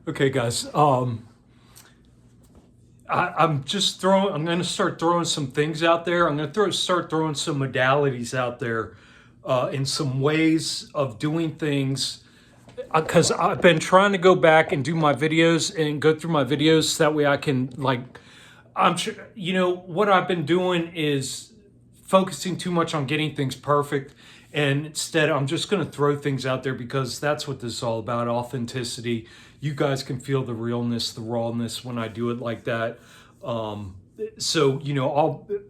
Okay, guys. I'm just throwing. I'm going to start throwing some things out there. I'm going to start throwing some modalities out there, in some ways of doing things. Because I've been trying to go back and do my videos and go through my videos so that way I can like. I'm sure what I've been doing is focusing too much on getting things perfect, and instead I'm just going to throw things out there because that's what this is all about: authenticity. You guys can feel the realness, the rawness when I do it like that. So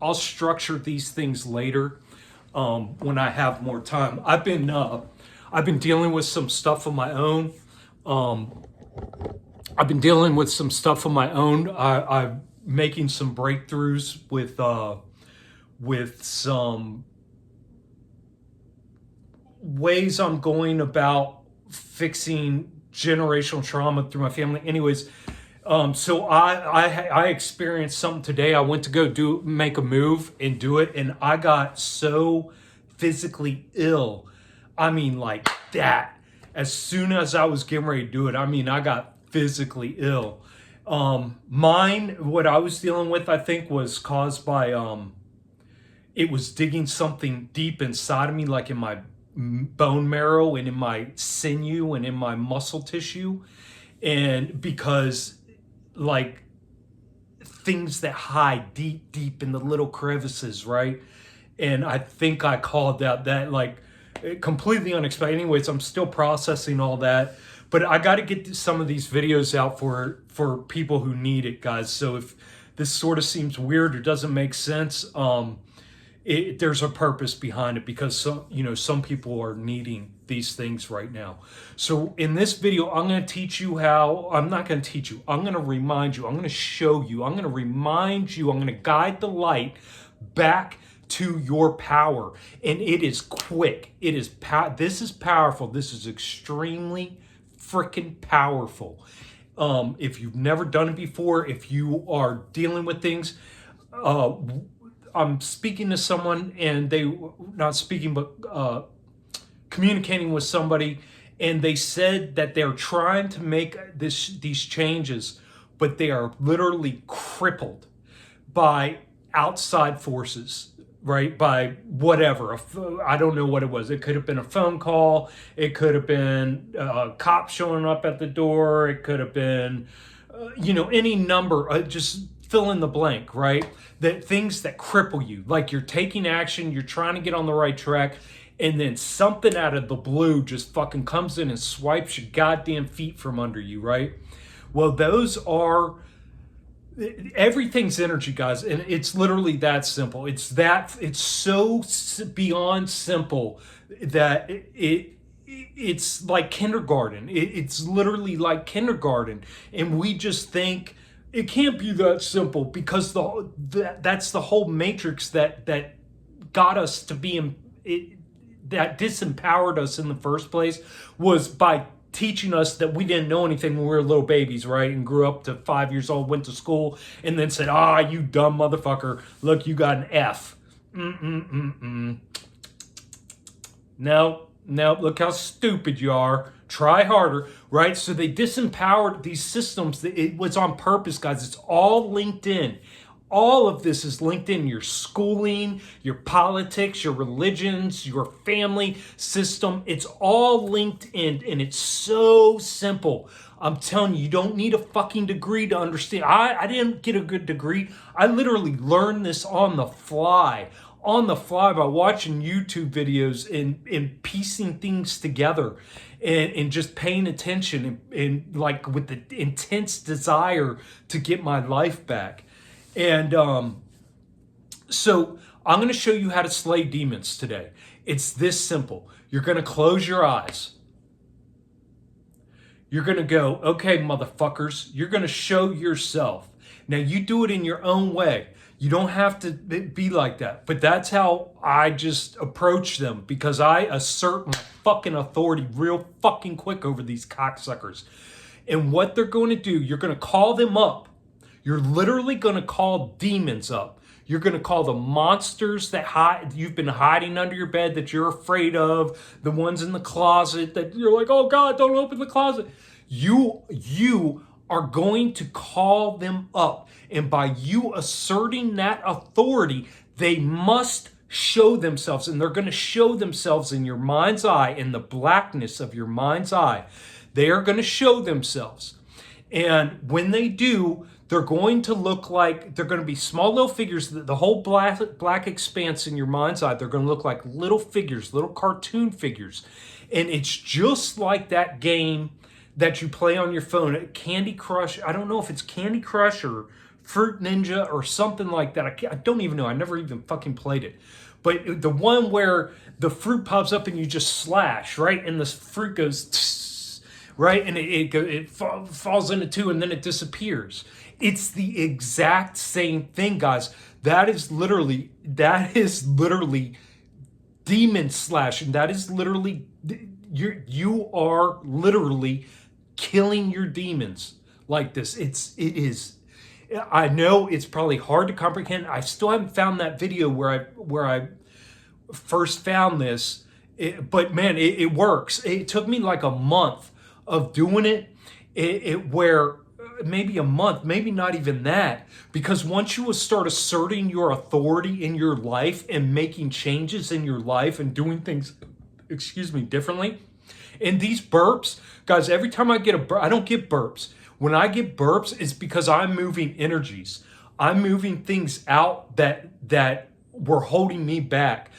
I'll structure these things later, when I have more time. I've been dealing with some stuff of my own. I've been dealing with some stuff of my own. I'm making some breakthroughs with some ways I'm going about fixing generational trauma through my family. Anyways, so I experienced something today. I went to go make a move and do it, and I got so physically ill. I mean, like that. As soon as I was getting ready to do it, I mean, I got physically ill. What I was dealing with, I think, was caused by it was digging something deep inside of me, like in my bone marrow and in my sinew and in my muscle tissue. And because, like, things that hide deep, deep in the little crevices, right? And I think I called out that, like, completely unexpected. Anyways, I'm still processing all that. But I got to get some of these videos out for people who need it, guys. So if this sort of seems weird or doesn't make sense, there's a purpose behind it, because some people are needing these things right now. So in this video, I'm going to teach you how. I'm not going to teach you. I'm going to remind you. I'm going to show you. I'm going to remind you. I'm going to guide the light back to your power, and it is quick. This is powerful. This is extremely freaking powerful. If you've never done it before, if you are dealing with things, I'm speaking to someone, and they not speaking, but communicating with somebody, and they said that they're trying to make these changes, but they are literally crippled by outside forces, right? By whatever. I don't know what it was. It could have been a phone call. It could have been a cop showing up at the door. It could have been, any number. Just fill in the blank, right? That things that cripple you, like you're taking action, you're trying to get on the right track, and then something out of the blue just fucking comes in and swipes your goddamn feet from under you, right? Well, everything's energy, guys, and it's literally that simple. It's so beyond simple that it's like kindergarten. It's literally like kindergarten, and we just think it can't be that simple, because that's the whole matrix that got us to be that disempowered us in the first place, was by teaching us that we didn't know anything when we were little babies, right? And grew up to 5 years old, went to school, and then said, you dumb motherfucker, look, you got an F. No, look how stupid you are. Try harder, right? So they disempowered these systems. It was on purpose, guys. It's all linked in. All of this is linked in: your schooling, your politics, your religions, your family system. It's all linked in, and it's so simple. I'm telling you, you don't need a fucking degree to understand. I didn't get a good degree. I literally learned this on the fly by watching YouTube videos and piecing things together, and just paying attention, and like with the intense desire to get my life back. And so I'm going to show you how to slay demons today. It's this simple. You're going to close your eyes. You're going to go, okay, motherfuckers, you're going to show yourself. Now, you do it in your own way. You don't have to be like that. But that's how I just approach them, because I assert my fucking authority real fucking quick over these cocksuckers. And what they're going to do, you're going to call them up. You're literally going to call demons up. You're going to call the monsters that you've been hiding under your bed, that you're afraid of, the ones in the closet that you're like, oh God, don't open the closet. You are going to call them up. And by you asserting that authority, they must show themselves, and they're going to show themselves in your mind's eye, in the blackness of your mind's eye. They are going to show themselves. And when they do, they're going to look like, they're going to be small little figures. The whole black expanse in your mind's eye, they're going to look like little figures, little cartoon figures. And it's just like that game that you play on your phone, Candy Crush. I don't know if it's Candy Crush or Fruit Ninja or something like that. I don't even know. I never even fucking played it. But the one where the fruit pops up and you just slash, right? And the fruit goes, right? And it falls into two and then it disappears. It's the exact same thing, guys. That is literally demon slashing. That is literally, you are literally killing your demons like this. It is. I know it's probably hard to comprehend. I still haven't found that video where I first found this, but man, it works. It took me like a month of doing it. Where maybe a month, maybe not even that, because once you start asserting your authority in your life and making changes in your life and doing things, differently. And these burps, guys, every time I get a burp, I don't get burps. When I get burps, it's because I'm moving energies. I'm moving things out that were holding me back.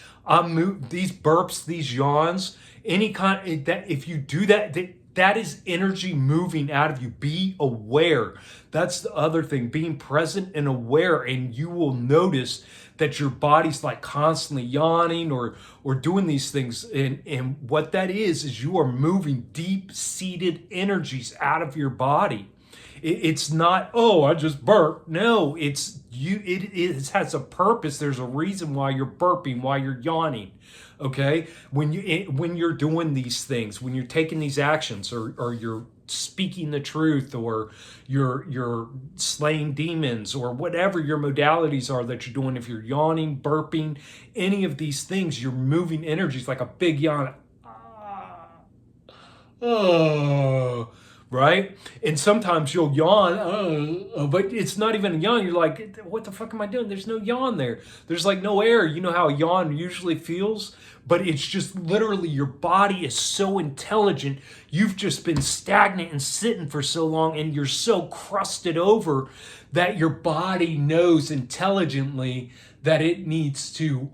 These burps, these yawns, any kind that if you do that, that is energy moving out of you. Be aware. That's the other thing, being present and aware, and you will notice that your body's like constantly yawning or doing these things. And what that is you are moving deep-seated energies out of your body. It's not, oh, I just burped. No, it's you. It has a purpose. There's a reason why you're burping, why you're yawning. Okay, when you're doing these things, when you're taking these actions, or you're speaking the truth, or you're slaying demons, or whatever your modalities are that you're doing. If you're yawning, burping, any of these things, you're moving energies like a big yawn. Oh. Right? And sometimes you'll yawn, but it's not even a yawn. You're like, what the fuck am I doing? There's no yawn there. There's like no air. You know how a yawn usually feels? But it's just literally your body is so intelligent. You've just been stagnant and sitting for so long, and you're so crusted over that your body knows intelligently that it needs to,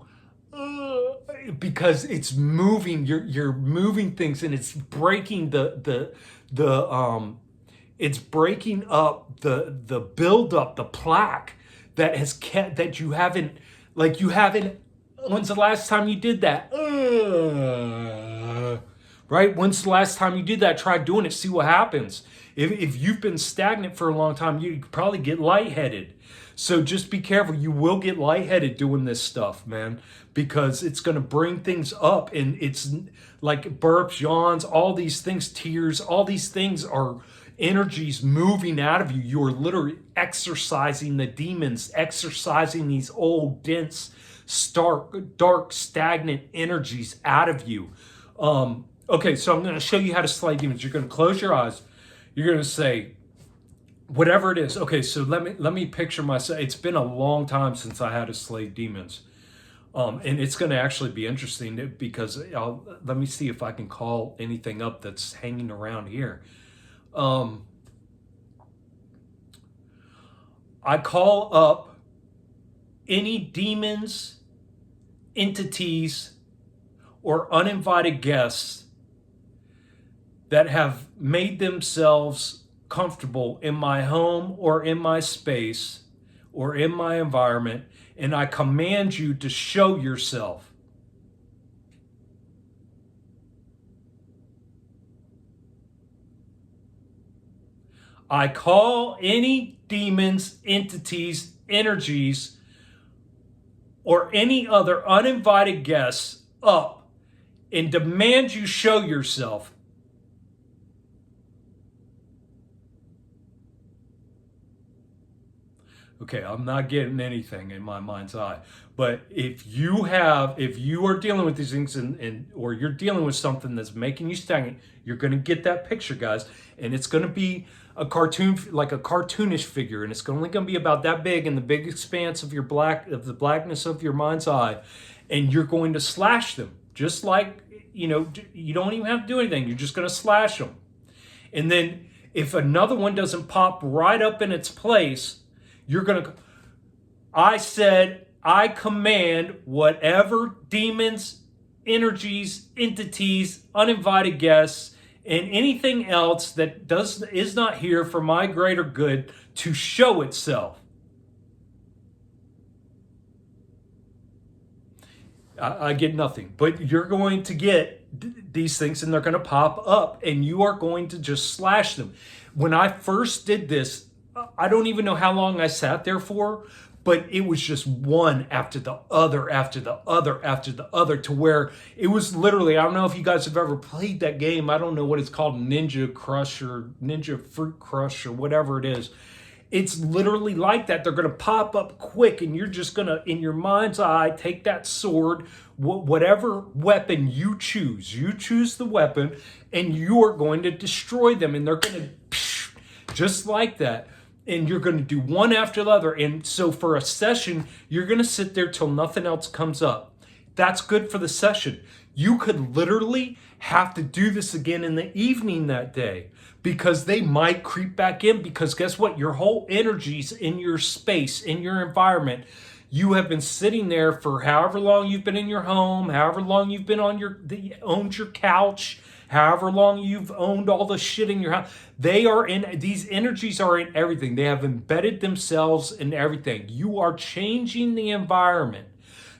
because it's moving, you're moving things, and it's breaking it's breaking up the buildup, the plaque that has kept, that you haven't, when's the last time you did that? Right? When's the last time you did that? Try doing it, see what happens. If you've been stagnant for a long time, you probably get lightheaded. So just be careful. You will get lightheaded doing this stuff, man, because it's going to bring things up, and it's like burps, yawns, all these things, tears, all these things are energies moving out of you. You're literally exercising the demons, exercising these old, dense, dark, stagnant energies out of you. Okay, so I'm going to show you how to slay demons. You're going to close your eyes. You're going to say, whatever it is. Okay, so let me picture myself. It's been a long time since I had to slay demons. And it's going to actually be interesting because let me see if I can call anything up that's hanging around here. I call up any demons, entities, or uninvited guests that have made themselves comfortable in my home or in my space or in my environment, and I command you to show yourself. I call any demons, entities, energies, or any other uninvited guests up and demand you show yourself. Okay, I'm not getting anything in my mind's eye. But if you are dealing with these things or you're dealing with something that's making you stagnant, you're going to get that picture, guys. And it's going to be a cartoon, like a cartoonish figure. And it's only going to be about that big in the big expanse of the blackness of your mind's eye. And you're going to slash them. Just like, you don't even have to do anything. You're just going to slash them. And then if another one doesn't pop right up in its place, I command whatever demons, energies, entities, uninvited guests, and anything else that is not here for my greater good to show itself. I get nothing, but you're going to get these things and they're going to pop up and you are going to just slash them. When I first did this, I don't even know how long I sat there for, but it was just one after the other, after the other, after the other, to where it was literally, I don't know if you guys have ever played that game. I don't know what it's called, Ninja Crush or Ninja Fruit Crush or whatever it is. It's literally like that. They're going to pop up quick and you're just going to, in your mind's eye, take that sword, whatever weapon you choose the weapon, and you are going to destroy them. And they're going to, just like that. And you're going to do one after the other. And so for a session, you're going to sit there till nothing else comes up. That's good for the session. You could literally have to do this again in the evening that day because they might creep back in, because guess what? Your whole energy's in your space, in your environment. You have been sitting there for however long you've been in your home, however long you've been owned your couch, however long you've owned all the shit in your house. These energies are in everything. They have embedded themselves in everything. You are changing the environment.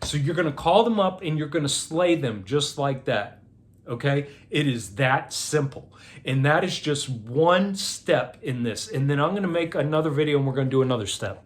So you're going to call them up and you're going to slay them just like that. Okay? It is that simple. And that is just one step in this. And then I'm going to make another video and we're going to do another step.